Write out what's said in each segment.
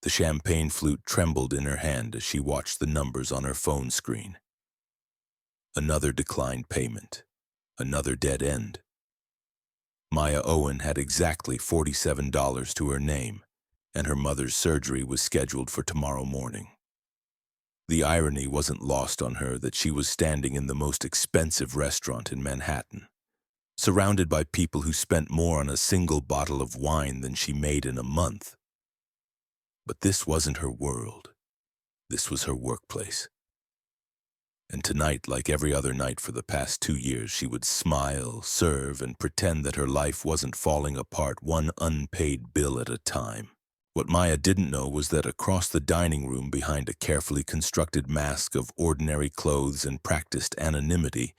The champagne flute trembled in her hand as she watched the numbers on her phone screen. Another declined payment. Another dead end. Maya Owen had exactly $47 to her name, and her mother's surgery was scheduled for tomorrow morning. The irony wasn't lost on her that she was standing in the most expensive restaurant in Manhattan, surrounded by people who spent more on a single bottle of wine than she made in a month. But this wasn't her world. This was her workplace. And tonight, like every other night for the past 2 years, she would smile, serve, and pretend that her life wasn't falling apart one unpaid bill at a time. What Maya didn't know was that across the dining room, behind a carefully constructed mask of ordinary clothes and practiced anonymity,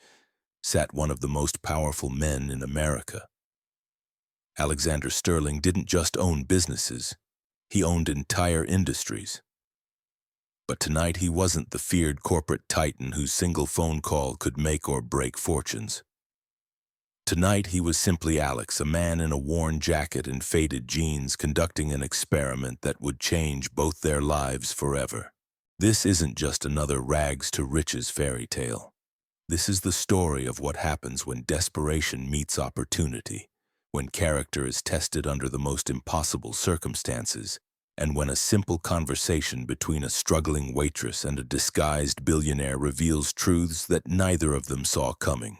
sat one of the most powerful men in America. Alexander Sterling didn't just own businesses, he owned entire industries. But tonight he wasn't the feared corporate titan whose single phone call could make or break fortunes. Tonight he was simply Alex, a man in a worn jacket and faded jeans conducting an experiment that would change both their lives forever. This isn't just another rags to riches fairy tale. This is the story of what happens when desperation meets opportunity, when character is tested under the most impossible circumstances, and when a simple conversation between a struggling waitress and a disguised billionaire reveals truths that neither of them saw coming.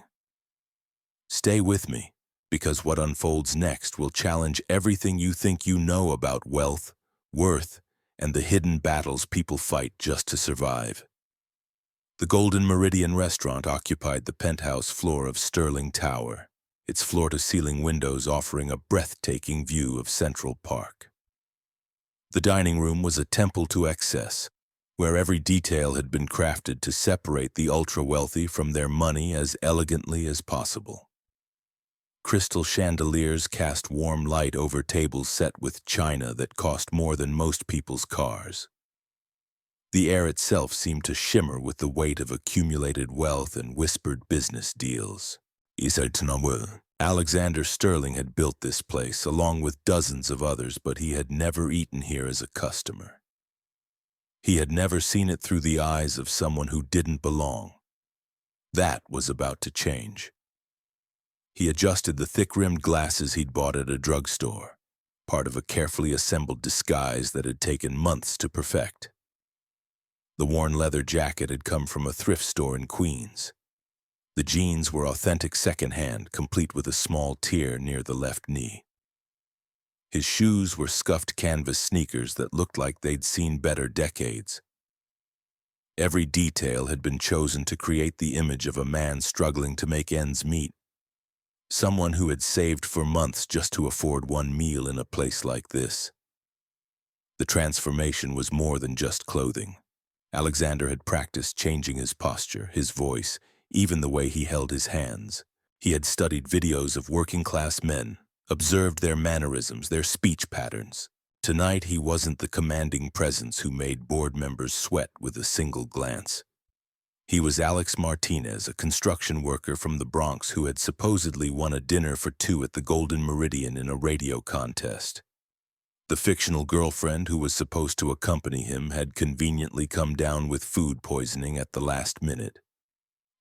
Stay with me, because what unfolds next will challenge everything you think you know about wealth, worth, and the hidden battles people fight just to survive. The Golden Meridian restaurant occupied the penthouse floor of Sterling Tower, its floor-to-ceiling windows offering a breathtaking view of Central Park. The dining room was a temple to excess, where every detail had been crafted to separate the ultra-wealthy from their money as elegantly as possible. Crystal chandeliers cast warm light over tables set with china that cost more than most people's cars. The air itself seemed to shimmer with the weight of accumulated wealth and whispered business deals. Alexander Sterling had built this place, along with dozens of others, but he had never eaten here as a customer. He had never seen it through the eyes of someone who didn't belong. That was about to change. He adjusted the thick-rimmed glasses he'd bought at a drugstore, part of a carefully assembled disguise that had taken months to perfect. The worn leather jacket had come from a thrift store in Queens. The jeans were authentic secondhand, complete with a small tear near the left knee. His shoes were scuffed canvas sneakers that looked like they'd seen better decades. Every detail had been chosen to create the image of a man struggling to make ends meet. Someone who had saved for months just to afford one meal in a place like this. The transformation was more than just clothing. Alexander had practiced changing his posture, his voice, even the way he held his hands. He had studied videos of working-class men, observed their mannerisms, their speech patterns. Tonight he wasn't the commanding presence who made board members sweat with a single glance. He was Alex Martinez, a construction worker from the Bronx who had supposedly won a dinner for two at the Golden Meridian in a radio contest. The fictional girlfriend who was supposed to accompany him had conveniently come down with food poisoning at the last minute.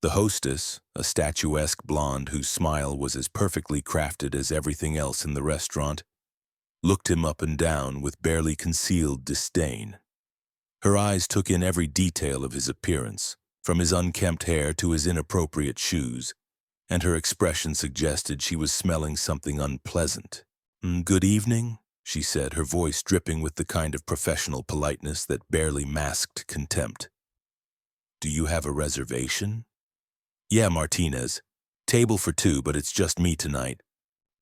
The hostess, a statuesque blonde whose smile was as perfectly crafted as everything else in the restaurant, looked him up and down with barely concealed disdain. Her eyes took in every detail of his appearance, from his unkempt hair to his inappropriate shoes, and her expression suggested she was smelling something unpleasant. "Good evening," she said, her voice dripping with the kind of professional politeness that barely masked contempt. "Do you have a reservation?" "Yeah, Martinez. Table for two, but it's just me tonight."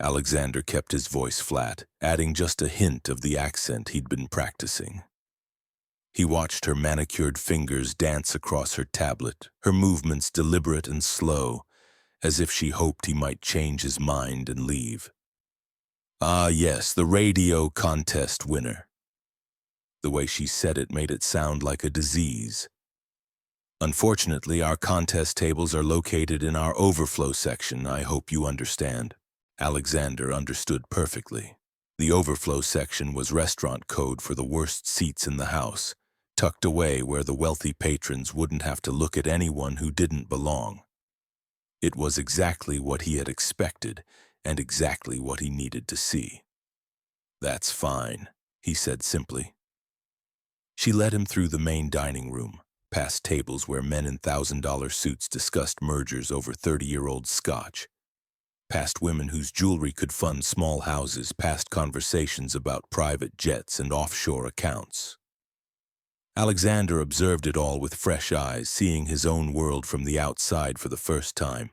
Alexander kept his voice flat, adding just a hint of the accent he'd been practicing. He watched her manicured fingers dance across her tablet, her movements deliberate and slow, as if she hoped he might change his mind and leave. "Ah, yes, the radio contest winner." The way she said it made it sound like a disease. "Unfortunately, our contest tables are located in our overflow section. I hope you understand." Alexander understood perfectly. The overflow section was restaurant code for the worst seats in the house, tucked away where the wealthy patrons wouldn't have to look at anyone who didn't belong. It was exactly what he had expected and exactly what he needed to see. "That's fine," he said simply. She led him through the main dining room, past tables where men in $1,000 suits discussed mergers over 30-year-old scotch, past women whose jewelry could fund small houses, past conversations about private jets and offshore accounts. Alexander observed it all with fresh eyes, seeing his own world from the outside for the first time.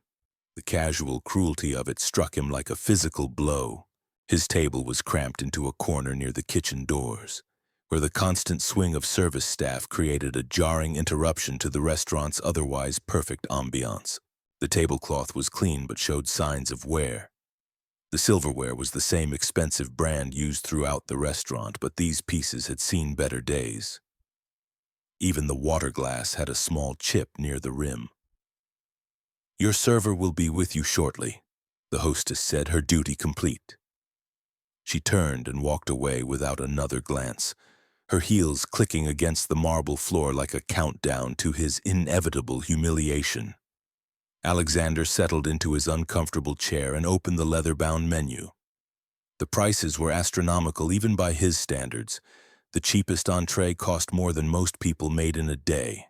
The casual cruelty of it struck him like a physical blow. His table was cramped into a corner near the kitchen doors, where the constant swing of service staff created a jarring interruption to the restaurant's otherwise perfect ambiance. The tablecloth was clean but showed signs of wear. The silverware was the same expensive brand used throughout the restaurant, but these pieces had seen better days. Even the water glass had a small chip near the rim. "Your server will be with you shortly," the hostess said, her duty complete. She turned and walked away without another glance, her heels clicking against the marble floor like a countdown to his inevitable humiliation. Alexander settled into his uncomfortable chair and opened the leather-bound menu. The prices were astronomical even by his standards. The cheapest entree cost more than most people made in a day.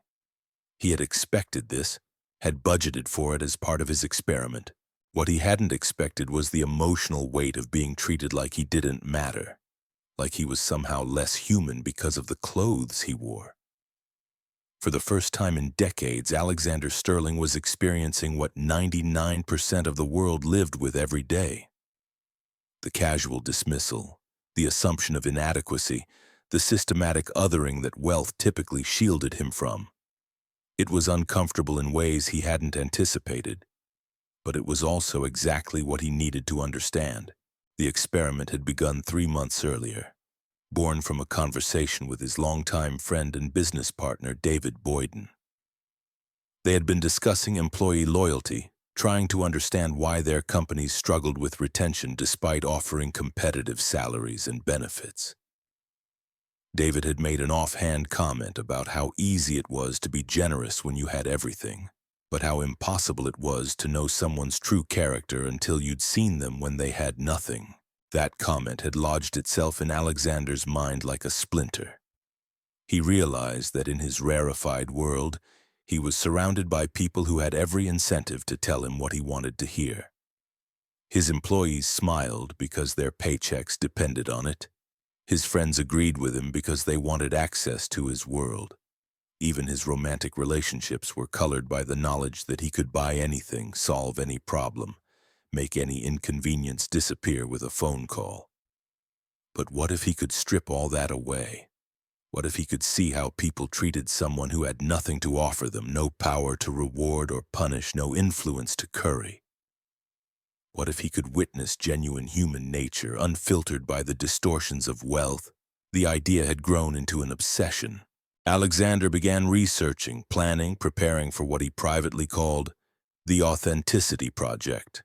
He had expected this, had budgeted for it as part of his experiment. What he hadn't expected was the emotional weight of being treated like he didn't matter, like he was somehow less human because of the clothes he wore. For the first time in decades, Alexander Sterling was experiencing what 99% of the world lived with every day. The casual dismissal, the assumption of inadequacy, the systematic othering that wealth typically shielded him from. It was uncomfortable in ways he hadn't anticipated, but it was also exactly what he needed to understand. The experiment had begun 3 months earlier, born from a conversation with his longtime friend and business partner, David Boyden. They had been discussing employee loyalty, trying to understand why their companies struggled with retention despite offering competitive salaries and benefits. David had made an offhand comment about how easy it was to be generous when you had everything, but how impossible it was to know someone's true character until you'd seen them when they had nothing. That comment had lodged itself in Alexander's mind like a splinter. He realized that in his rarefied world, he was surrounded by people who had every incentive to tell him what he wanted to hear. His employees smiled because their paychecks depended on it. His friends agreed with him because they wanted access to his world. Even his romantic relationships were colored by the knowledge that he could buy anything, solve any problem, make any inconvenience disappear with a phone call. But what if he could strip all that away? What if he could see how people treated someone who had nothing to offer them, no power to reward or punish, no influence to curry? What if he could witness genuine human nature, unfiltered by the distortions of wealth? The idea had grown into an obsession. Alexander began researching, planning, preparing for what he privately called the Authenticity Project.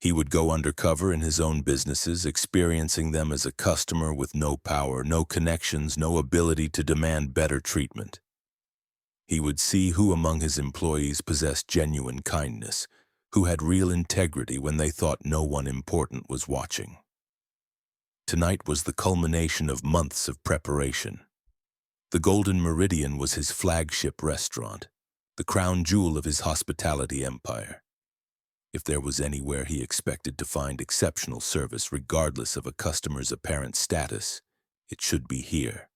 He would go undercover in his own businesses, experiencing them as a customer with no power, no connections, no ability to demand better treatment. He would see who among his employees possessed genuine kindness, who had real integrity when they thought no one important was watching. Tonight was the culmination of months of preparation. The Golden Meridian was his flagship restaurant, the crown jewel of his hospitality empire. If there was anywhere he expected to find exceptional service regardless of a customer's apparent status, it should be here.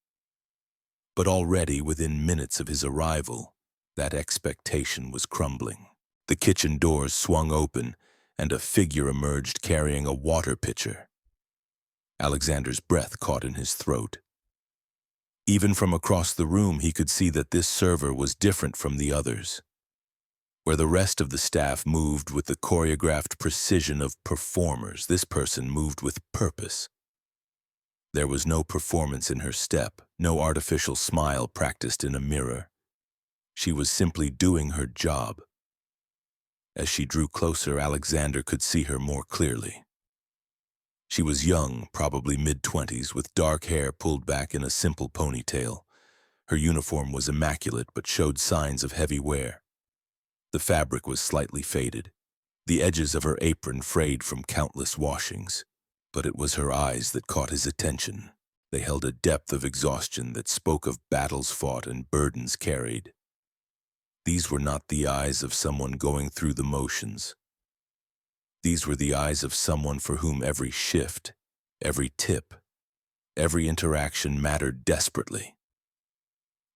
But already within minutes of his arrival, that expectation was crumbling. The kitchen doors swung open, and a figure emerged carrying a water pitcher. Alexander's breath caught in his throat. Even from across the room, he could see that this server was different from the others. Where the rest of the staff moved with the choreographed precision of performers, this person moved with purpose. There was no performance in her step, no artificial smile practiced in a mirror. She was simply doing her job. As she drew closer, Alexander could see her more clearly. She was young, probably mid-20s, with dark hair pulled back in a simple ponytail. Her uniform was immaculate but showed signs of heavy wear. The fabric was slightly faded, the edges of her apron frayed from countless washings. But it was her eyes that caught his attention. They held a depth of exhaustion that spoke of battles fought and burdens carried. These were not the eyes of someone going through the motions. These were the eyes of someone for whom every shift, every tip, every interaction mattered desperately.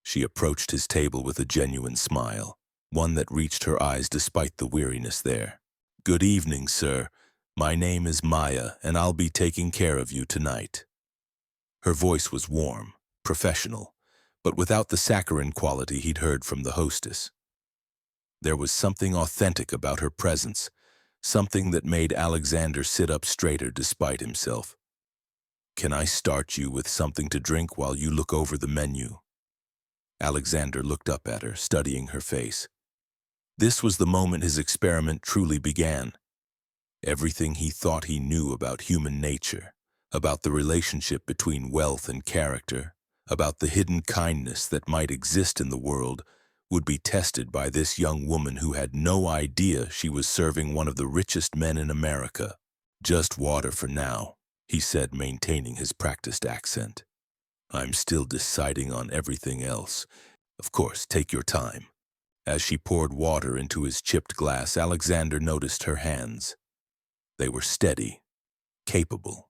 She approached his table with a genuine smile, one that reached her eyes despite the weariness there. "Good evening, sir. My name is Maya, and I'll be taking care of you tonight." Her voice was warm, professional, but without the saccharine quality he'd heard from the hostess. There was something authentic about her presence, something that made Alexander sit up straighter despite himself. "Can I start you with something to drink while you look over the menu?" Alexander looked up at her, studying her face. This was the moment his experiment truly began. Everything he thought he knew about human nature, about the relationship between wealth and character, about the hidden kindness that might exist in the world, would be tested by this young woman who had no idea she was serving one of the richest men in America. "Just water for now," he said, maintaining his practiced accent. "I'm still deciding on everything else. Of course, take your time." As she poured water into his chipped glass, Alexander noticed her hands. They were steady, capable,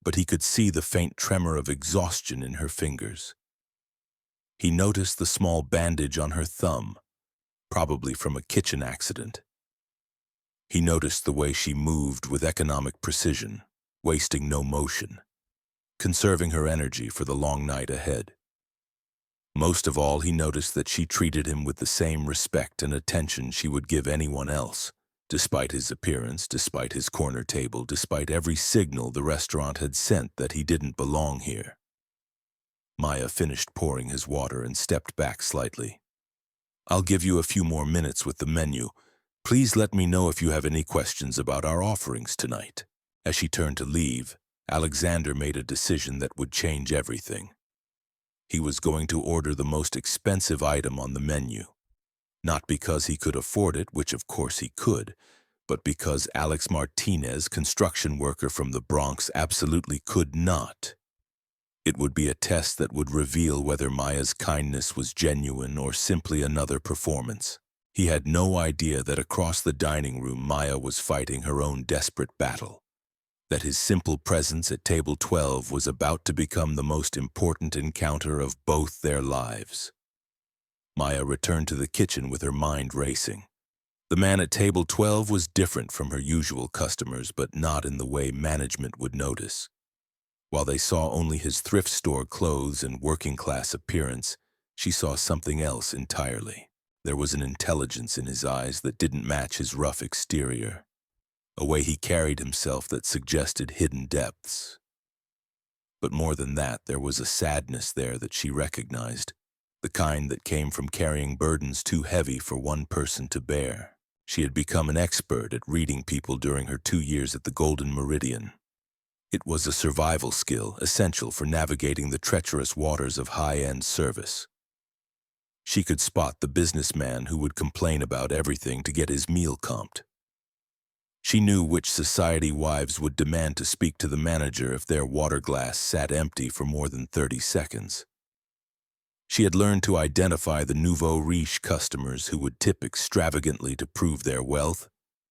but he could see the faint tremor of exhaustion in her fingers. He noticed the small bandage on her thumb, probably from a kitchen accident. He noticed the way she moved with economic precision, wasting no motion, conserving her energy for the long night ahead. Most of all, he noticed that she treated him with the same respect and attention she would give anyone else, despite his appearance, despite his corner table, despite every signal the restaurant had sent that he didn't belong here. Maya finished pouring his water and stepped back slightly. "I'll give you a few more minutes with the menu. Please let me know if you have any questions about our offerings tonight." As she turned to leave, Alexander made a decision that would change everything. He was going to order the most expensive item on the menu. Not because he could afford it, which of course he could, but because Alex Martinez, construction worker from the Bronx, absolutely could not. It would be a test that would reveal whether Maya's kindness was genuine or simply another performance. He had no idea that across the dining room Maya was fighting her own desperate battle, that his simple presence at table 12 was about to become the most important encounter of both their lives. Maya returned to the kitchen with her mind racing. The man at table 12 was different from her usual customers, but not in the way management would notice. While they saw only his thrift store clothes and working-class appearance, she saw something else entirely. There was an intelligence in his eyes that didn't match his rough exterior, a way he carried himself that suggested hidden depths. But more than that, there was a sadness there that she recognized, the kind that came from carrying burdens too heavy for one person to bear. She had become an expert at reading people during her 2 years at the Golden Meridian. It was a survival skill essential for navigating the treacherous waters of high-end service. She could spot the businessman who would complain about everything to get his meal comped. She knew which society wives would demand to speak to the manager if their water glass sat empty for more than 30 seconds. She had learned to identify the nouveau riche customers who would tip extravagantly to prove their wealth,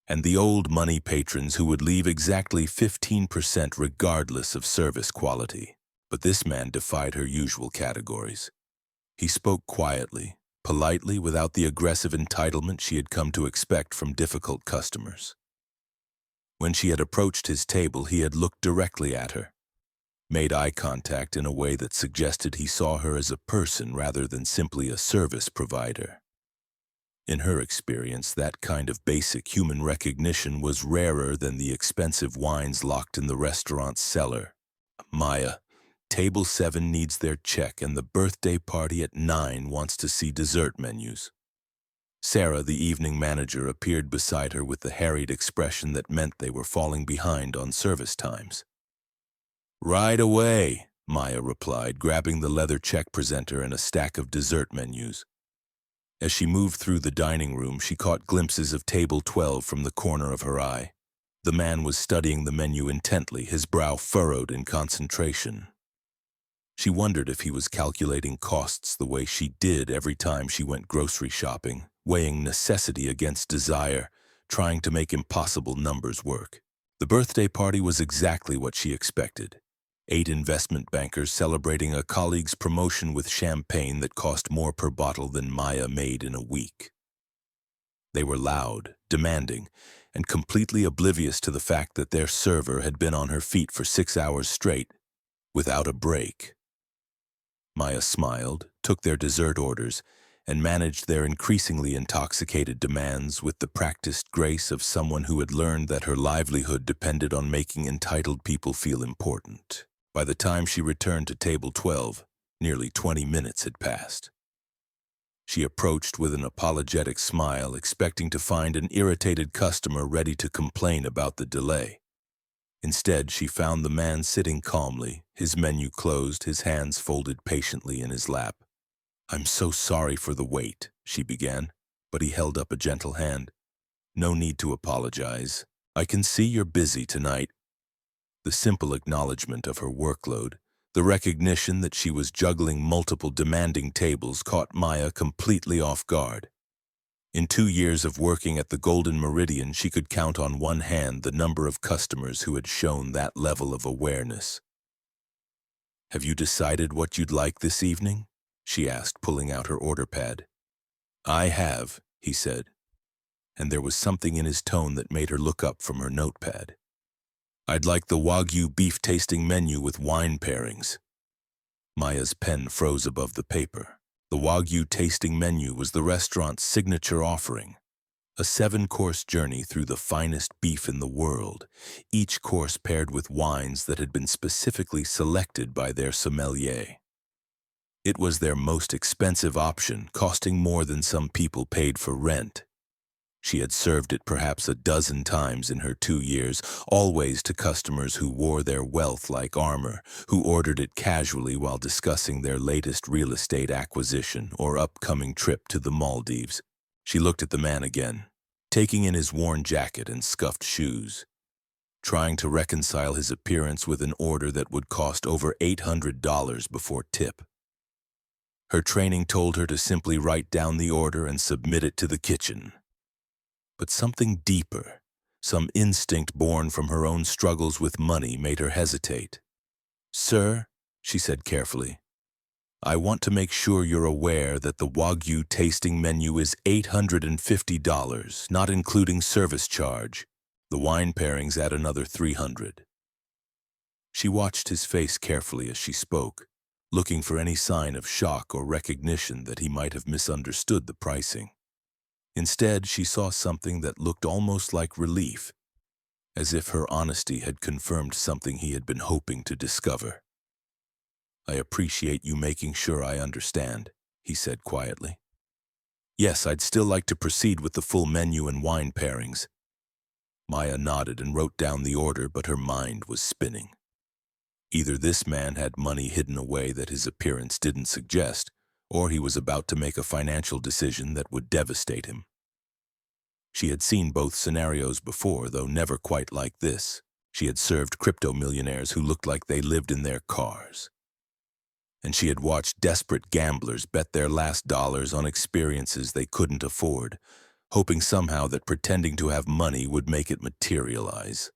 and the old money patrons who would leave exactly 15% regardless of service quality. But this man defied her usual categories. He spoke quietly, politely, without the aggressive entitlement she had come to expect from difficult customers. When she had approached his table, he had looked directly at her, made eye contact in a way that suggested he saw her as a person rather than simply a service provider. In her experience, that kind of basic human recognition was rarer than the expensive wines locked in the restaurant's cellar. "Maya, table 7 needs their check, and the birthday party at 9 wants to see dessert menus." Sarah, the evening manager, appeared beside her with the harried expression that meant they were falling behind on service times. Right away, Maya replied, grabbing the leather check presenter and a stack of dessert menus. As she moved through the dining room, she caught glimpses of table 12 from the corner of her eye. The man was studying the menu intently, his brow furrowed in concentration. She wondered if he was calculating costs the way she did every time she went grocery shopping, weighing necessity against desire, trying to make impossible numbers work. The birthday party was exactly what she expected. 8 investment bankers celebrating a colleague's promotion with champagne that cost more per bottle than Maya made in a week. They were loud, demanding, and completely oblivious to the fact that their server had been on her feet for 6 hours straight, without a break. Maya smiled, took their dessert orders, and managed their increasingly intoxicated demands with the practiced grace of someone who had learned that her livelihood depended on making entitled people feel important. By the time she returned to table 12, nearly 20 minutes had passed. She approached with an apologetic smile, expecting to find an irritated customer ready to complain about the delay. Instead, she found the man sitting calmly, his menu closed, his hands folded patiently in his lap. "I'm so sorry for the wait," she began, but he held up a gentle hand. "No need to apologize. I can see you're busy tonight." The simple acknowledgement of her workload, the recognition that she was juggling multiple demanding tables, caught Maya completely off guard. In 2 years of working at the Golden Meridian, she could count on one hand the number of customers who had shown that level of awareness. "Have you decided what you'd like this evening?" she asked, pulling out her order pad. "I have," he said, and there was something in his tone that made her look up from her notepad. "I'd like the Wagyu beef tasting menu with wine pairings." Maya's pen froze above the paper. The Wagyu tasting menu was the restaurant's signature offering, a 7-course journey through the finest beef in the world, each course paired with wines that had been specifically selected by their sommelier. It was their most expensive option, costing more than some people paid for rent. She had served it perhaps a dozen times in her 2 years, always to customers who wore their wealth like armor, who ordered it casually while discussing their latest real estate acquisition or upcoming trip to the Maldives. She looked at the man again, taking in his worn jacket and scuffed shoes, trying to reconcile his appearance with an order that would cost over $800 before tip. Her training told her to simply write down the order and submit it to the kitchen. But something deeper, some instinct born from her own struggles with money, made her hesitate. "Sir," she said carefully, "I want to make sure you're aware that the Wagyu tasting menu is $850, not including service charge. The wine pairings add another $300. She watched his face carefully as she spoke, looking for any sign of shock or recognition that he might have misunderstood the pricing. Instead, she saw something that looked almost like relief, as if her honesty had confirmed something he had been hoping to discover. "I appreciate you making sure I understand," he said quietly. "Yes, I'd still like to proceed with the full menu and wine pairings." Maya nodded and wrote down the order, but her mind was spinning. Either this man had money hidden away that his appearance didn't suggest, or he was about to make a financial decision that would devastate him. She had seen both scenarios before, though never quite like this. She had served crypto millionaires who looked like they lived in their cars. And she had watched desperate gamblers bet their last dollars on experiences they couldn't afford, hoping somehow that pretending to have money would make it materialize.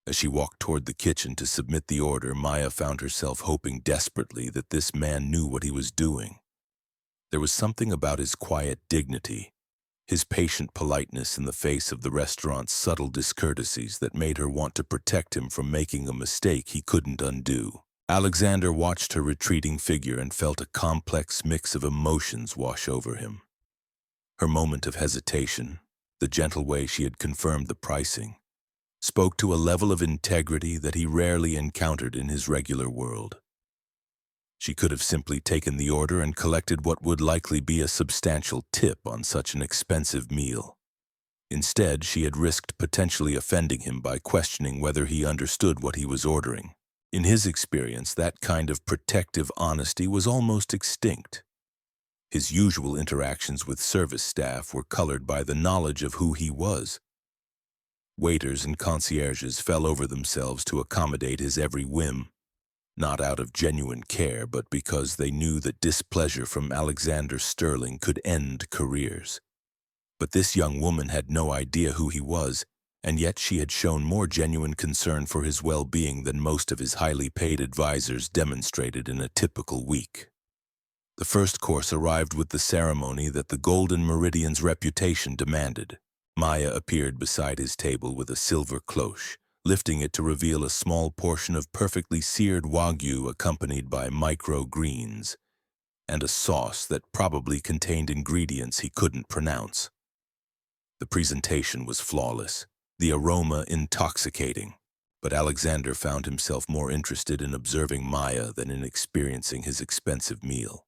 As she walked toward the kitchen to submit the order, Maya found herself hoping desperately that this man knew what he was doing. There was something about his quiet dignity, his patient politeness in the face of the restaurant's subtle discourtesies, that made her want to protect him from making a mistake he couldn't undo. Alexander watched her retreating figure and felt a complex mix of emotions wash over him. Her moment of hesitation, the gentle way she had confirmed the pricing, spoke to a level of integrity that he rarely encountered in his regular world. She could have simply taken the order and collected what would likely be a substantial tip on such an expensive meal. Instead, she had risked potentially offending him by questioning whether he understood what he was ordering. In his experience, that kind of protective honesty was almost extinct. His usual interactions with service staff were colored by the knowledge of who he was. Waiters and concierges fell over themselves to accommodate his every whim, not out of genuine care, but because they knew that displeasure from Alexander Sterling could end careers. But this young woman had no idea who he was, and yet she had shown more genuine concern for his well-being than most of his highly paid advisors demonstrated in a typical week. The first course arrived with the ceremony that the Golden Meridian's reputation demanded. Maya appeared beside his table with a silver cloche, lifting it to reveal a small portion of perfectly seared Wagyu accompanied by micro-greens, and a sauce that probably contained ingredients he couldn't pronounce. The presentation was flawless, the aroma intoxicating, but Alexander found himself more interested in observing Maya than in experiencing his expensive meal.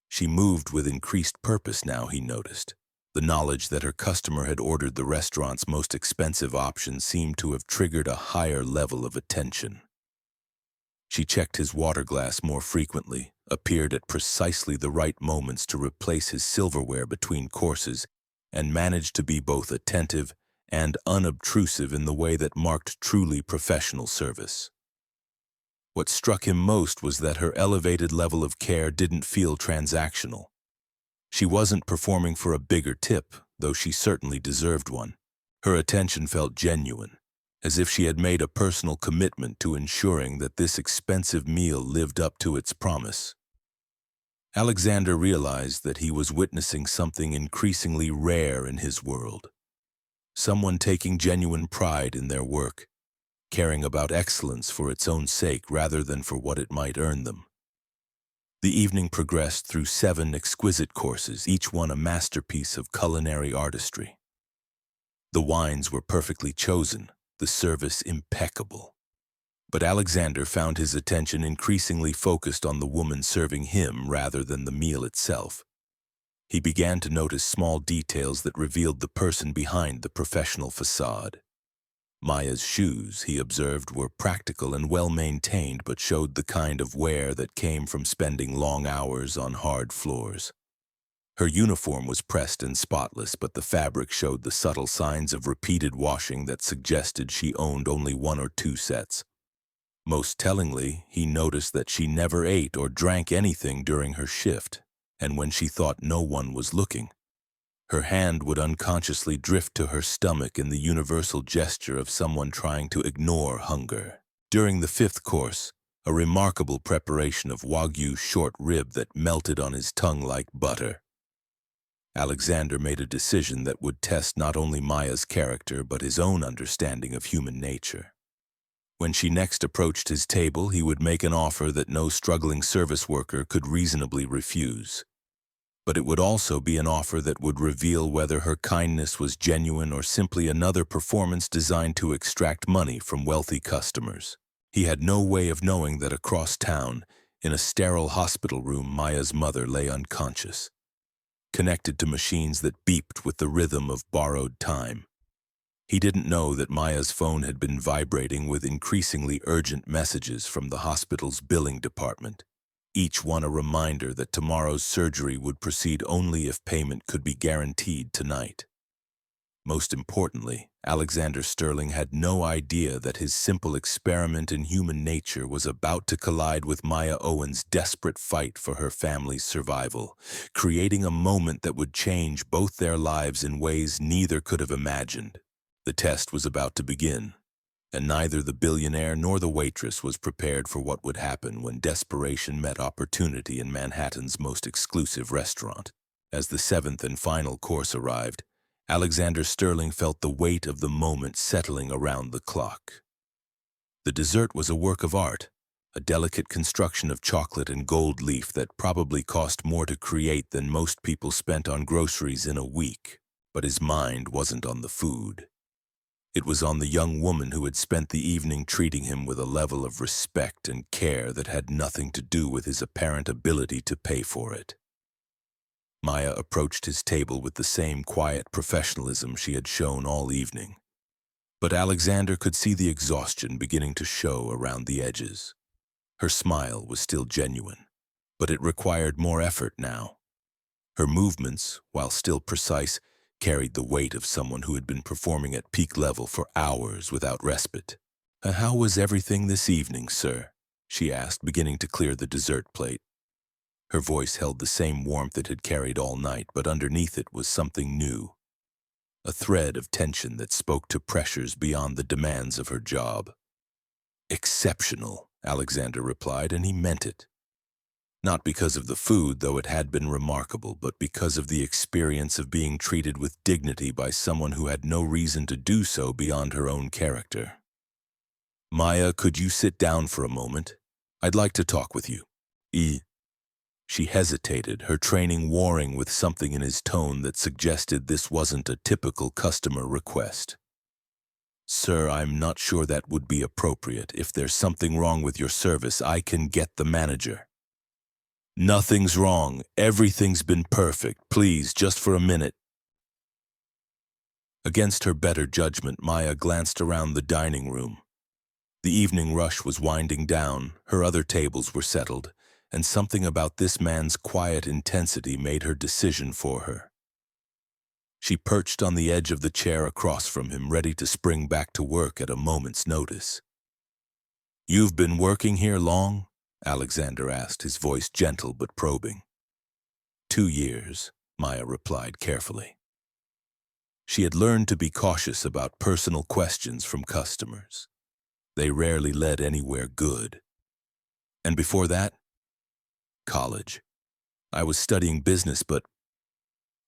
She moved with increased purpose now, he noticed. The knowledge that her customer had ordered the restaurant's most expensive option seemed to have triggered a higher level of attention. She checked his water glass more frequently, appeared at precisely the right moments to replace his silverware between courses, and managed to be both attentive and unobtrusive in the way that marked truly professional service. What struck him most was that her elevated level of care didn't feel transactional. She wasn't performing for a bigger tip, though she certainly deserved one. Her attention felt genuine, as if she had made a personal commitment to ensuring that this expensive meal lived up to its promise. Alexander realized that he was witnessing something increasingly rare in his world. Someone taking genuine pride in their work, caring about excellence for its own sake rather than for what it might earn them. The evening progressed through 7 exquisite courses, each one a masterpiece of culinary artistry. The wines were perfectly chosen, the service impeccable. But Alexander found his attention increasingly focused on the woman serving him rather than the meal itself. He began to notice small details that revealed the person behind the professional facade. Maya's shoes, he observed, were practical and well-maintained but showed the kind of wear that came from spending long hours on hard floors. Her uniform was pressed and spotless, but the fabric showed the subtle signs of repeated washing that suggested she owned only 1 or 2 sets. Most tellingly, he noticed that she never ate or drank anything during her shift, and when she thought no one was looking, her hand would unconsciously drift to her stomach in the universal gesture of someone trying to ignore hunger. During the 5th course, a remarkable preparation of Wagyu short rib that melted on his tongue like butter, Alexander made a decision that would test not only Maya's character but his own understanding of human nature. When she next approached his table, he would make an offer that no struggling service worker could reasonably refuse. But it would also be an offer that would reveal whether her kindness was genuine or simply another performance designed to extract money from wealthy customers. He had no way of knowing that across town, in a sterile hospital room, Maya's mother lay unconscious, connected to machines that beeped with the rhythm of borrowed time. He didn't know that Maya's phone had been vibrating with increasingly urgent messages from the hospital's billing department, each one a reminder that tomorrow's surgery would proceed only if payment could be guaranteed tonight. Most importantly, Alexander Sterling had no idea that his simple experiment in human nature was about to collide with Maya Owen's desperate fight for her family's survival, creating a moment that would change both their lives in ways neither could have imagined. The test was about to begin, and neither the billionaire nor the waitress was prepared for what would happen when desperation met opportunity in Manhattan's most exclusive restaurant. As the 7th and final course arrived, Alexander Sterling felt the weight of the moment settling around the clock. The dessert was a work of art, a delicate construction of chocolate and gold leaf that probably cost more to create than most people spent on groceries in a week. But his mind wasn't on the food. It was on the young woman who had spent the evening treating him with a level of respect and care that had nothing to do with his apparent ability to pay for it. Maya approached his table with the same quiet professionalism she had shown all evening. But Alexander could see the exhaustion beginning to show around the edges. Her smile was still genuine, but it required more effort now. Her movements, while still precise, carried the weight of someone who had been performing at peak level for hours without respite. How was everything this evening, sir?" she asked, beginning to clear the dessert plate. Her voice held the same warmth it had carried all night, but underneath it was something new. A thread of tension that spoke to pressures beyond the demands of her job. "Exceptional," Alexander replied, and he meant it. Not because of the food, though it had been remarkable, but because of the experience of being treated with dignity by someone who had no reason to do so beyond her own character. "Maya, could you sit down for a moment? I'd like to talk with you." She hesitated, her training warring with something in his tone that suggested this wasn't a typical customer request. "Sir, I'm not sure that would be appropriate. If there's something wrong with your service, I can get the manager." "Nothing's wrong. Everything's been perfect. Please, just for a minute." Against her better judgment, Maya glanced around the dining room. The evening rush was winding down, her other tables were settled, and something about this man's quiet intensity made her decision for her. She perched on the edge of the chair across from him, ready to spring back to work at a moment's notice. "You've been working here long?" Alexander asked, his voice gentle but probing. 2 years, Maya replied carefully. She had learned to be cautious about personal questions from customers. They rarely led anywhere good. "And before that?" "College. I was studying business, but—"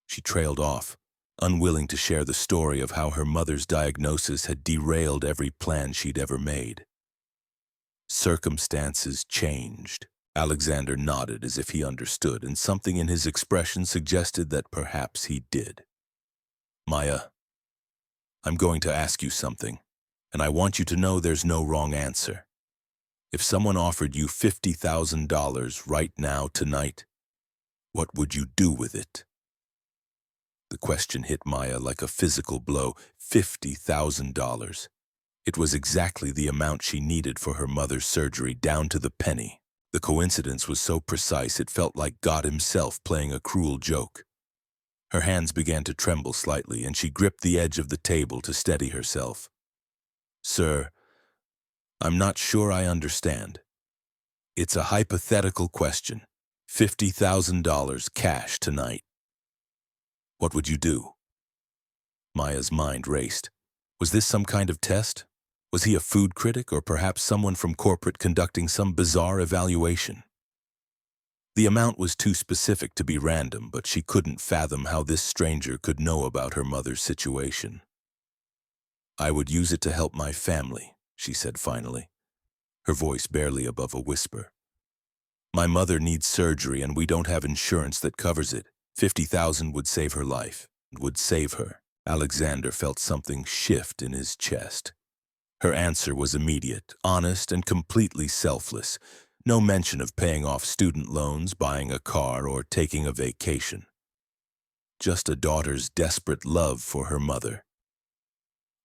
She trailed off, unwilling to share the story of how her mother's diagnosis had derailed every plan she'd ever made. Circumstances changed. Alexander nodded as if he understood, and something in his expression suggested that perhaps he did. "Maya, I'm going to ask you something, and I want you to know there's no wrong answer. If someone offered you $50,000 right now, tonight, what would you do with it?" The question hit Maya like a physical blow. $50,000. It was exactly the amount she needed for her mother's surgery, down to the penny. The coincidence was so precise it felt like God himself playing a cruel joke. Her hands began to tremble slightly, and she gripped the edge of the table to steady herself. "Sir, I'm not sure I understand. It's a hypothetical question. $50,000 cash tonight. What would you do?" Maya's mind raced. Was this some kind of test? Was he a food critic, or perhaps someone from corporate conducting some bizarre evaluation? The amount was too specific to be random, but she couldn't fathom how this stranger could know about her mother's situation. "I would use it to help my family," she said finally, her voice barely above a whisper. "My mother needs surgery, and we don't have insurance that covers it. 50,000 would save her life, would save her." Alexander felt something shift in his chest. Her answer was immediate, honest, and completely selfless. No mention of paying off student loans, buying a car, or taking a vacation. Just a daughter's desperate love for her mother.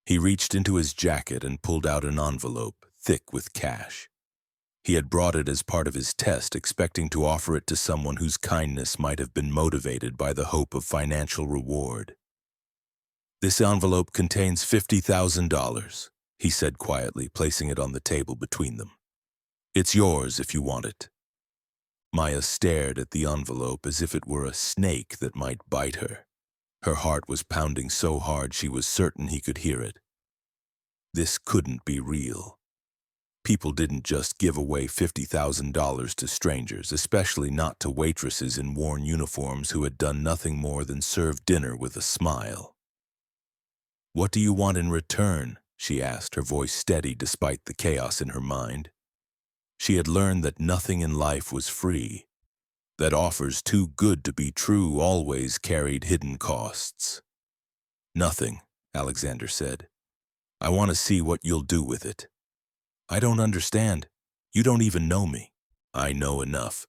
He reached into his jacket and pulled out an envelope, thick with cash. He had brought it as part of his test, expecting to offer it to someone whose kindness might have been motivated by the hope of financial reward. "This envelope contains $50,000, he said quietly, placing it on the table between them. "It's yours if you want it." Maya stared at the envelope as if it were a snake that might bite her. Her heart was pounding so hard she was certain he could hear it. This couldn't be real. People didn't just give away $50,000 to strangers, especially not to waitresses in worn uniforms who had done nothing more than serve dinner with a smile. "What do you want in return?" she asked, her voice steady despite the chaos in her mind. She had learned that nothing in life was free, that offers too good to be true always carried hidden costs. "Nothing," Alexander said. "I want to see what you'll do with it." "I don't understand. You don't even know me." "I know enough.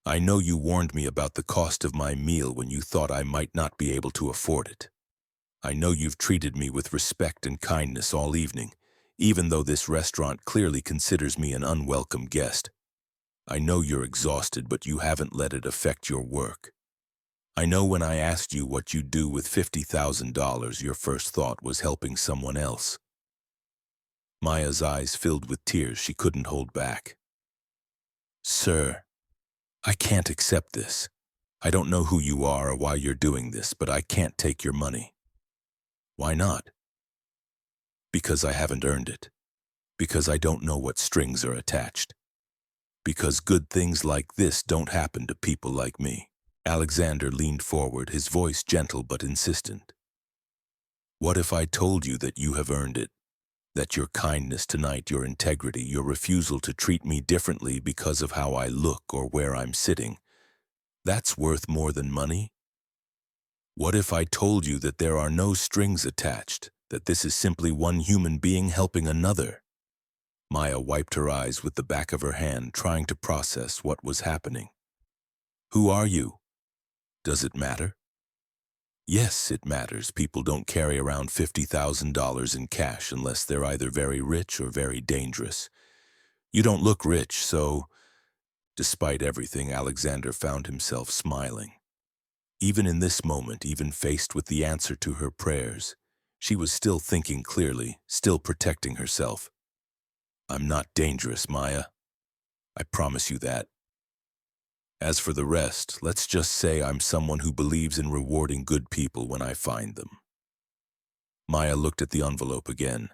I know you warned me about the cost of my meal when you thought I might not be able to afford it. I know you've treated me with respect and kindness all evening, even though this restaurant clearly considers me an unwelcome guest. I know you're exhausted, but you haven't let it affect your work. I know when I asked you what you'd do with $50,000, your first thought was helping someone else. Maya's eyes filled with tears she couldn't hold back. Sir, I can't accept this. I don't know who you are or why you're doing this, but I can't take your money. Why not? Because I haven't earned it. Because I don't know what strings are attached. Because good things like this don't happen to people like me. Alexander leaned forward, his voice gentle but insistent. What if I told you that you have earned it? That your kindness tonight, your integrity, your refusal to treat me differently because of how I look or where I'm sitting, that's worth more than money? What if I told you that there are no strings attached, that this is simply one human being helping another? Maya wiped her eyes with the back of her hand, trying to process what was happening. Who are you? Does it matter? Yes, it matters. People don't carry around $50,000 in cash unless they're either very rich or very dangerous. You don't look rich, so... Despite everything, Alexander found himself smiling. Even in this moment, even faced with the answer to her prayers, she was still thinking clearly, still protecting herself. I'm not dangerous, Maya. I promise you that. As for the rest, let's just say I'm someone who believes in rewarding good people when I find them. Maya looked at the envelope again.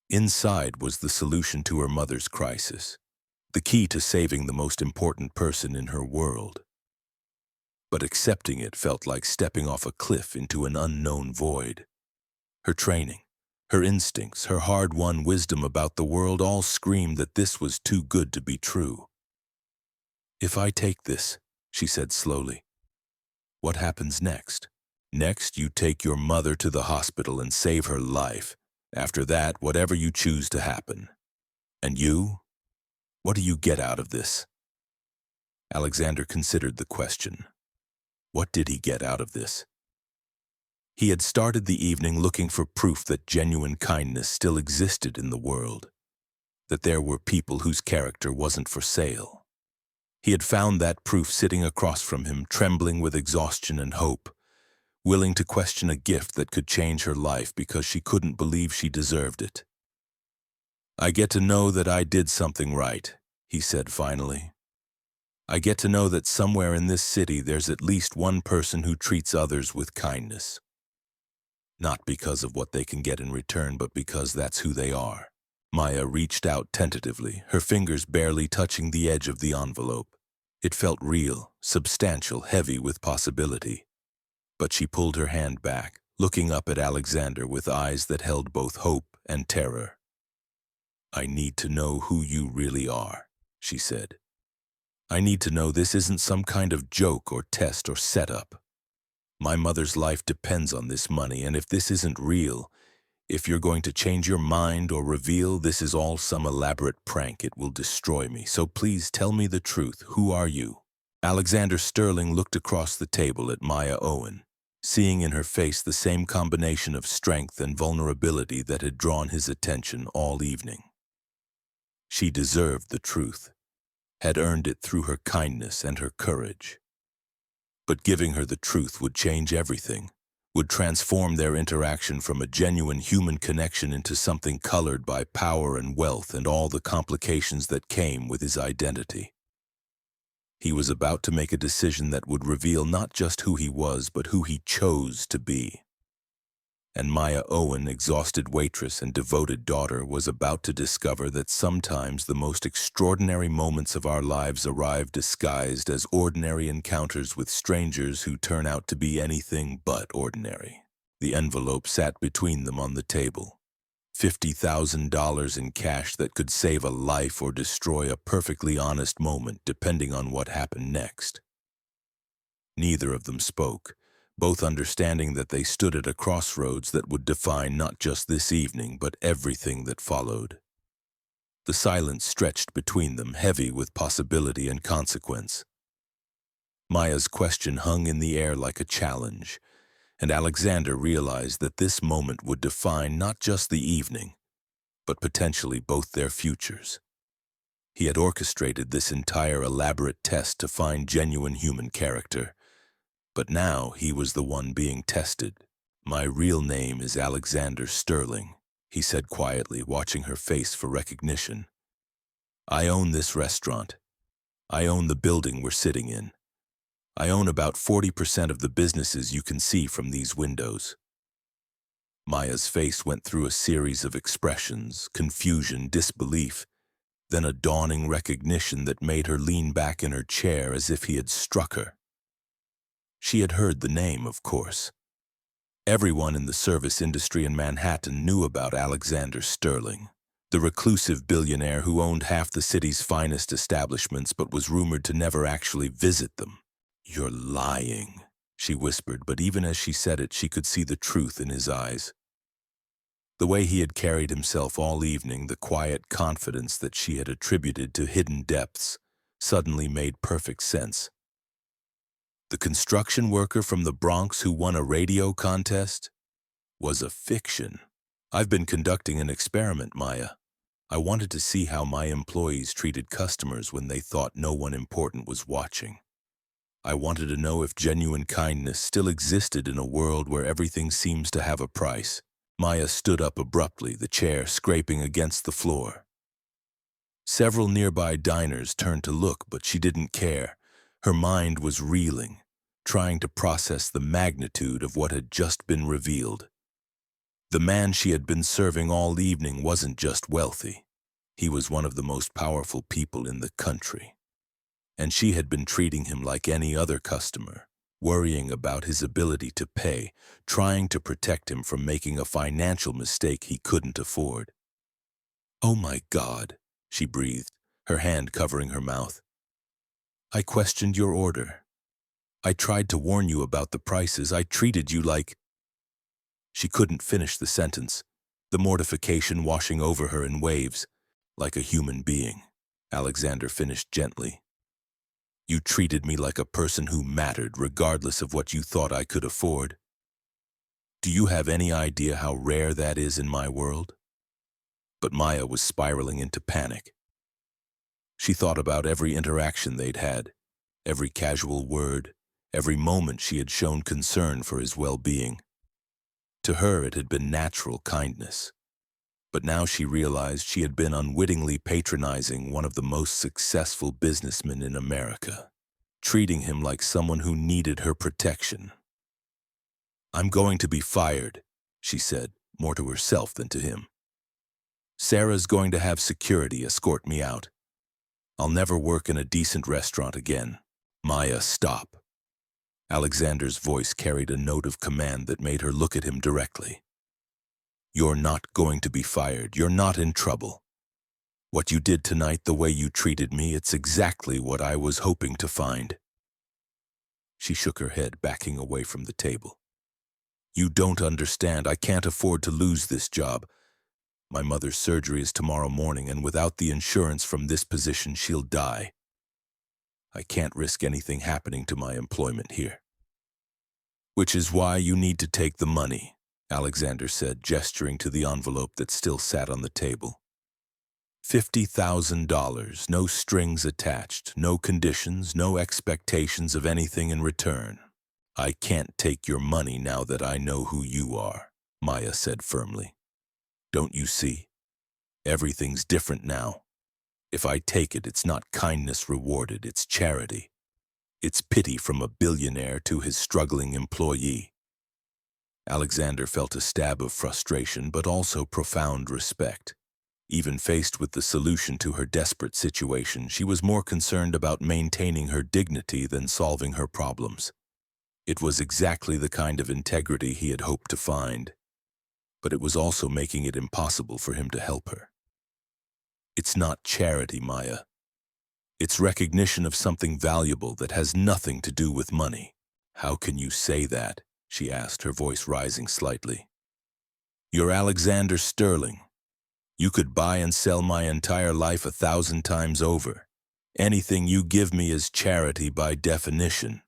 Inside was the solution to her mother's crisis, the key to saving the most important person in her world. But accepting it felt like stepping off a cliff into an unknown void. Her training, her instincts, her hard-won wisdom about the world all screamed that this was too good to be true. If I take this, she said slowly, what happens next? Next, you take your mother to the hospital and save her life. After that, whatever you choose to happen. And you? What do you get out of this? Alexander considered the question. What did he get out of this? He had started the evening looking for proof that genuine kindness still existed in the world, that there were people whose character wasn't for sale. He had found that proof sitting across from him, trembling with exhaustion and hope, willing to question a gift that could change her life because she couldn't believe she deserved it. I get to know that I did something right, he said finally. I get to know that somewhere in this city there's at least one person who treats others with kindness. Not because of what they can get in return, but because that's who they are. Maya reached out tentatively, her fingers barely touching the edge of the envelope. It felt real, substantial, heavy with possibility. But she pulled her hand back, looking up at Alexander with eyes that held both hope and terror. I need to know who you really are, she said. I need to know this isn't some kind of joke or test or setup. My mother's life depends on this money, and if this isn't real, if you're going to change your mind or reveal this is all some elaborate prank, it will destroy me. So please tell me the truth. Who are you? Alexander Sterling looked across the table at Maya Owen, seeing in her face the same combination of strength and vulnerability that had drawn his attention all evening. She deserved the truth, had earned it through her kindness and her courage. But giving her the truth would change everything, would transform their interaction from a genuine human connection into something colored by power and wealth and all the complications that came with his identity. He was about to make a decision that would reveal not just who he was, but who he chose to be. And Maya Owen, exhausted waitress and devoted daughter, was about to discover that sometimes the most extraordinary moments of our lives arrive disguised as ordinary encounters with strangers who turn out to be anything but ordinary. The envelope sat between them on the table. $50,000 in cash that could save a life or destroy a perfectly honest moment depending on what happened next. Neither of them spoke, both understanding that they stood at a crossroads that would define not just this evening, but everything that followed. The silence stretched between them, heavy with possibility and consequence. Maya's question hung in the air like a challenge, And Alexander realized that this moment would define not just the evening, but potentially both their futures. He had orchestrated this entire elaborate test to find genuine human character, but now he was the one being tested. "My real name is Alexander Sterling," he said quietly, watching her face for recognition. "I own this restaurant. I own the building we're sitting in. I own about 40% of the businesses you can see from these windows." Maya's face went through a series of expressions: confusion, disbelief, then a dawning recognition that made her lean back in her chair as if he had struck her. She had heard the name, of course. Everyone in the service industry in Manhattan knew about Alexander Sterling, the reclusive billionaire who owned half the city's finest establishments but was rumored to never actually visit them. "You're lying," she whispered, but even as she said it, she could see the truth in his eyes. The way he had carried himself all evening, the quiet confidence that she had attributed to hidden depths, suddenly made perfect sense. The construction worker from the Bronx who won a radio contest was a fiction. "I've been conducting an experiment, Maya. I wanted to see how my employees treated customers when they thought no one important was watching. I wanted to know if genuine kindness still existed in a world where everything seems to have a price." Maya stood up abruptly, the chair scraping against the floor. Several nearby diners turned to look, but she didn't care. Her mind was reeling, trying to process the magnitude of what had just been revealed. The man she had been serving all evening wasn't just wealthy. He was one of the most powerful people in the country. And she had been treating him like any other customer, worrying about his ability to pay, trying to protect him from making a financial mistake he couldn't afford. "Oh my God," she breathed, her hand covering her mouth. "I questioned your order. I tried to warn you about the prices. I treated you like—" She couldn't finish the sentence, the mortification washing over her in waves. "Like a human being," Alexander finished gently. "You treated me like a person who mattered, regardless of what you thought I could afford. Do you have any idea how rare that is in my world?" But Maya was spiraling into panic. She thought about every interaction they'd had, every casual word, every moment she had shown concern for his well-being. To her, it had been natural kindness. But now she realized she had been unwittingly patronizing one of the most successful businessmen in America, treating him like someone who needed her protection. "I'm going to be fired," she said, more to herself than to him. "Sarah's going to have security escort me out. I'll never work in a decent restaurant again." "Maya, stop." Alexander's voice carried a note of command that made her look at him directly. "You're not going to be fired. You're not in trouble. What you did tonight, the way you treated me, it's exactly what I was hoping to find." She shook her head, backing away from the table. "You don't understand. I can't afford to lose this job. My mother's surgery is tomorrow morning, and without the insurance from this position, she'll die. I can't risk anything happening to my employment here." "Which is why you need to take the money," Alexander said, gesturing to the envelope that still sat on the table. $50,000, no strings attached, no conditions, no expectations of anything in return. "I can't take your money now that I know who you are," Maya said firmly. "Don't you see? Everything's different now. If I take it, it's not kindness rewarded, it's charity. It's pity from a billionaire to his struggling employee." Alexander felt a stab of frustration, but also profound respect. Even faced with the solution to her desperate situation, she was more concerned about maintaining her dignity than solving her problems. It was exactly the kind of integrity he had hoped to find, but it was also making it impossible for him to help her. "It's not charity, Maya. It's recognition of something valuable that has nothing to do with money." "How can you say that?" she asked, her voice rising slightly. "You're Alexander Sterling. You could buy and sell my entire life 1,000 times over. Anything you give me is charity by definition."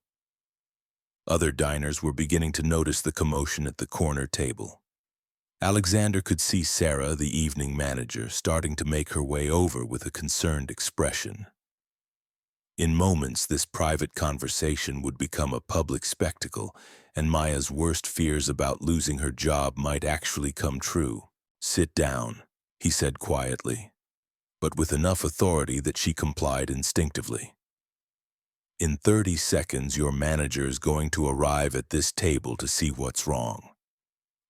Other diners were beginning to notice the commotion at the corner table. Alexander could see Sarah, the evening manager, starting to make her way over with a concerned expression. In moments, this private conversation would become a public spectacle, and Maya's worst fears about losing her job might actually come true. "Sit down," he said quietly, but with enough authority that she complied instinctively. "In 30 seconds, your manager is going to arrive at this table to see what's wrong.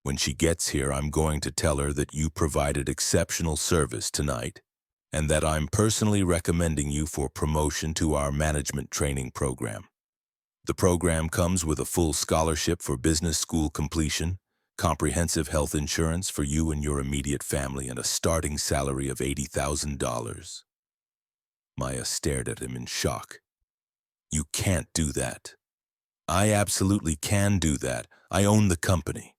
When she gets here, I'm going to tell her that you provided exceptional service tonight, and that I'm personally recommending you for promotion to our management training program. The program comes with a full scholarship for business school completion, comprehensive health insurance for you and your immediate family, and a starting salary of $80,000. Maya stared at him in shock. "You can't do that." "I absolutely can do that. I own the company."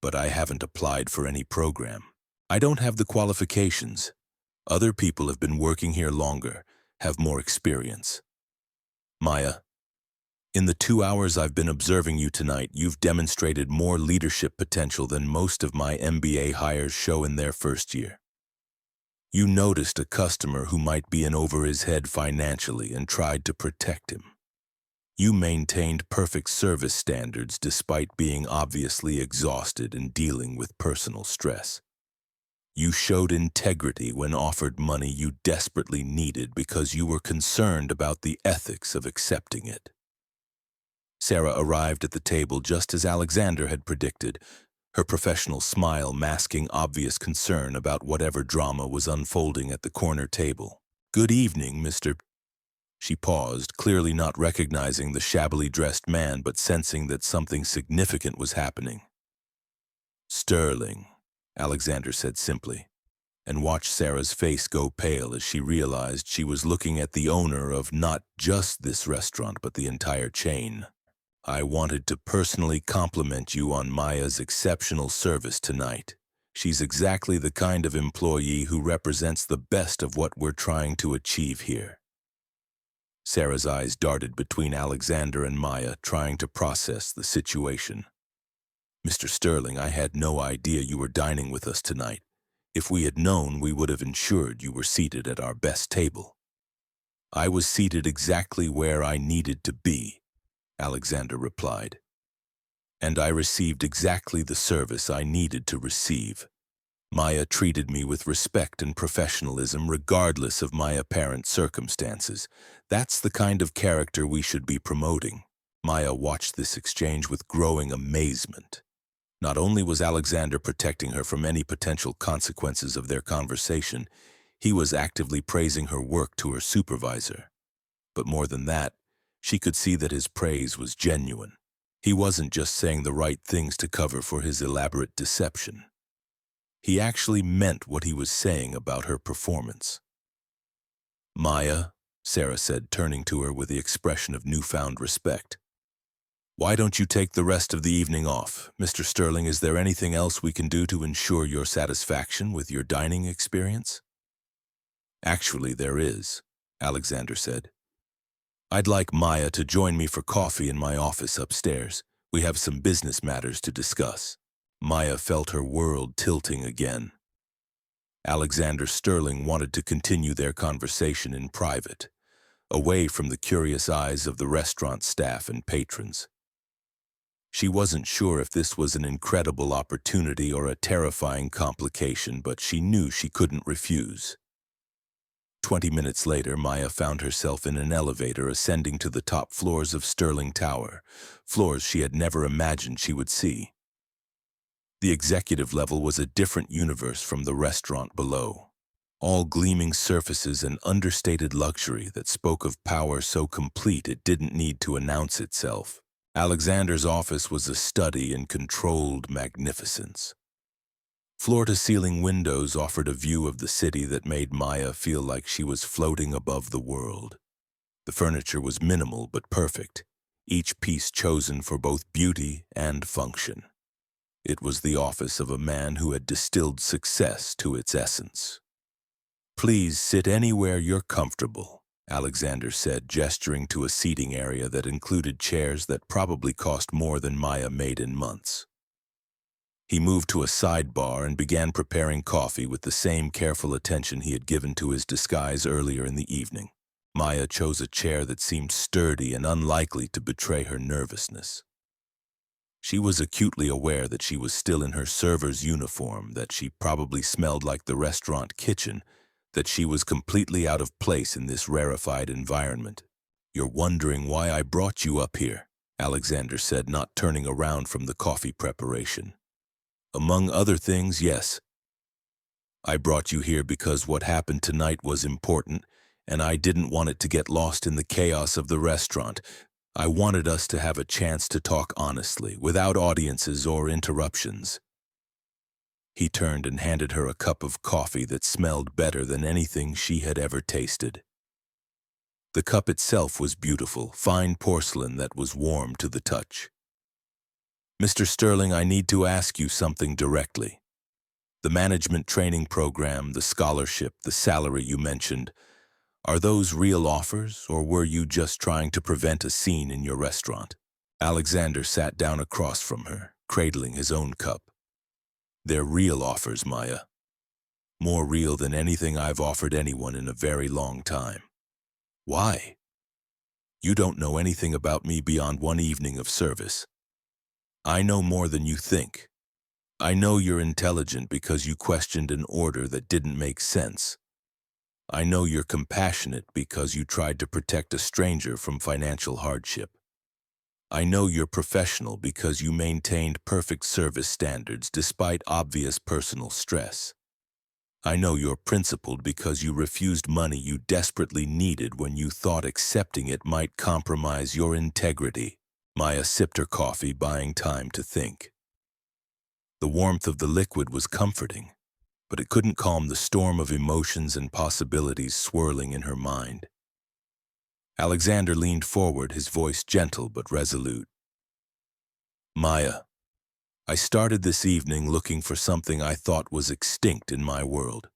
"But I haven't applied for any program. I don't have the qualifications. Other people have been working here longer, have more experience." "Maya, in the 2 hours I've been observing you tonight, you've demonstrated more leadership potential than most of my MBA hires show in their first year. You noticed a customer who might be in over his head financially and tried to protect him. You maintained perfect service standards despite being obviously exhausted and dealing with personal stress. You showed integrity when offered money you desperately needed because you were concerned about the ethics of accepting it." Sarah arrived at the table just as Alexander had predicted, her professional smile masking obvious concern about whatever drama was unfolding at the corner table. "Good evening, Mr. She paused, clearly not recognizing the shabbily dressed man but sensing that something significant was happening. "Sterling," Alexander said simply, and watched Sarah's face go pale as she realized she was looking at the owner of not just this restaurant but the entire chain. "I wanted to personally compliment you on Maya's exceptional service tonight. She's exactly the kind of employee who represents the best of what we're trying to achieve here." Sarah's eyes darted between Alexander and Maya, trying to process the situation. "Mr. Sterling, I had no idea you were dining with us tonight. If we had known, we would have ensured you were seated at our best table." "I was seated exactly where I needed to be," Alexander replied. "And I received exactly the service I needed to receive. Maya treated me with respect and professionalism regardless of my apparent circumstances. That's the kind of character we should be promoting." Maya watched this exchange with growing amazement. Not only was Alexander protecting her from any potential consequences of their conversation, he was actively praising her work to her supervisor. But more than that, she could see that his praise was genuine. He wasn't just saying the right things to cover for his elaborate deception. He actually meant what he was saying about her performance. "Maya," Sarah said, turning to her with the expression of newfound respect, "why don't you take the rest of the evening off? Mr. Sterling, is there anything else we can do to ensure your satisfaction with your dining experience?" "Actually, there is," Alexander said. "I'd like Maya to join me for coffee in my office upstairs. We have some business matters to discuss." Maya felt her world tilting again. Alexander Sterling wanted to continue their conversation in private, away from the curious eyes of the restaurant staff and patrons. She wasn't sure if this was an incredible opportunity or a terrifying complication, but she knew she couldn't refuse. 20 minutes later, Maya found herself in an elevator ascending to the top floors of Sterling Tower, floors she had never imagined she would see. The executive level was a different universe from the restaurant below, all gleaming surfaces and understated luxury that spoke of power so complete it didn't need to announce itself. Alexander's office was a study in controlled magnificence. Floor-to-ceiling windows offered a view of the city that made Maya feel like she was floating above the world. The furniture was minimal but perfect, each piece chosen for both beauty and function. It was the office of a man who had distilled success to its essence. "Please sit anywhere you're comfortable," Alexander said, gesturing to a seating area that included chairs that probably cost more than Maya made in months. He moved to a sidebar and began preparing coffee with the same careful attention he had given to his disguise earlier in the evening. Maya chose a chair that seemed sturdy and unlikely to betray her nervousness. She was acutely aware that she was still in her server's uniform, that she probably smelled like the restaurant kitchen, that she was completely out of place in this rarefied environment. "You're wondering why I brought you up here," Alexander said, not turning around from the coffee preparation. "Among other things, yes. I brought you here because what happened tonight was important, and I didn't want it to get lost in the chaos of the restaurant. I wanted us to have a chance to talk honestly, without audiences or interruptions." He turned and handed her a cup of coffee that smelled better than anything she had ever tasted. The cup itself was beautiful, fine porcelain that was warm to the touch. "Mr. Sterling, I need to ask you something directly. The management training program, the scholarship, the salary you mentioned, are those real offers, or were you just trying to prevent a scene in your restaurant?" Alexander sat down across from her, cradling his own cup. "They're real offers, Maya. More real than anything I've offered anyone in a very long time." "Why?" "You don't know anything about me beyond one evening of service. I know more than you think. I know you're intelligent because you questioned an order that didn't make sense. I know you're compassionate because you tried to protect a stranger from financial hardship. I know you're professional because you maintained perfect service standards despite obvious personal stress. I know you're principled because you refused money you desperately needed when you thought accepting it might compromise your integrity." Maya sipped her coffee, buying time to think. The warmth of the liquid was comforting, but it couldn't calm the storm of emotions and possibilities swirling in her mind. Alexander leaned forward, his voice gentle but resolute. "Maya, I started this evening looking for something I thought was extinct in my world.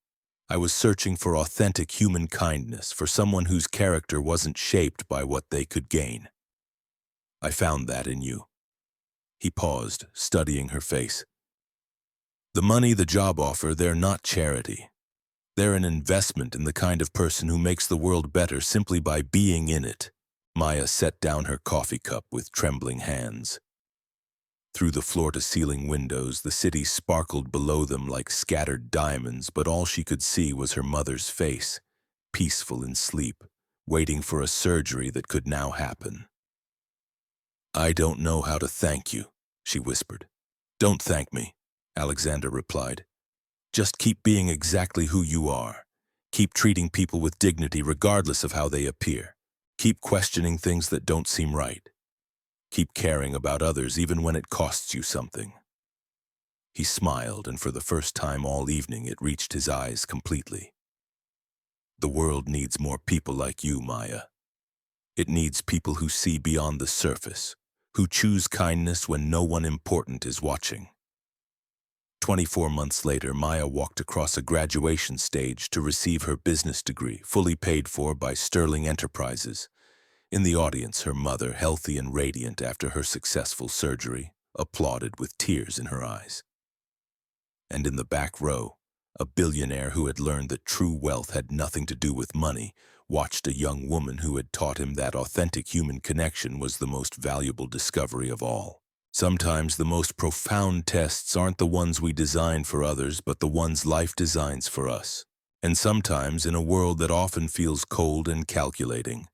I was searching for authentic human kindness, for someone whose character wasn't shaped by what they could gain. I found that in you." He paused, studying her face. "The money, the job offer, they're not charity. They're an investment in the kind of person who makes the world better simply by being in it." Maya set down her coffee cup with trembling hands. Through the floor-to-ceiling windows, the city sparkled below them like scattered diamonds, but all she could see was her mother's face, peaceful in sleep, waiting for a surgery that could now happen. "I don't know how to thank you," she whispered. "Don't thank me," Alexander replied. "Just keep being exactly who you are. Keep treating people with dignity regardless of how they appear. Keep questioning things that don't seem right. Keep caring about others even when it costs you something." He smiled, and for the first time all evening it reached his eyes completely. "The world needs more people like you, Maya. It needs people who see beyond the surface, who choose kindness when no one important is watching." 24 months later, Maya walked across a graduation stage to receive her business degree, fully paid for by Sterling Enterprises. In the audience, her mother, healthy and radiant after her successful surgery, applauded with tears in her eyes. And in the back row, a billionaire who had learned that true wealth had nothing to do with money watched a young woman who had taught him that authentic human connection was the most valuable discovery of all. Sometimes the most profound tests aren't the ones we design for others, but the ones life designs for us. And sometimes, in a world that often feels cold and calculating,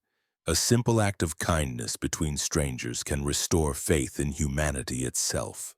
a simple act of kindness between strangers can restore faith in humanity itself.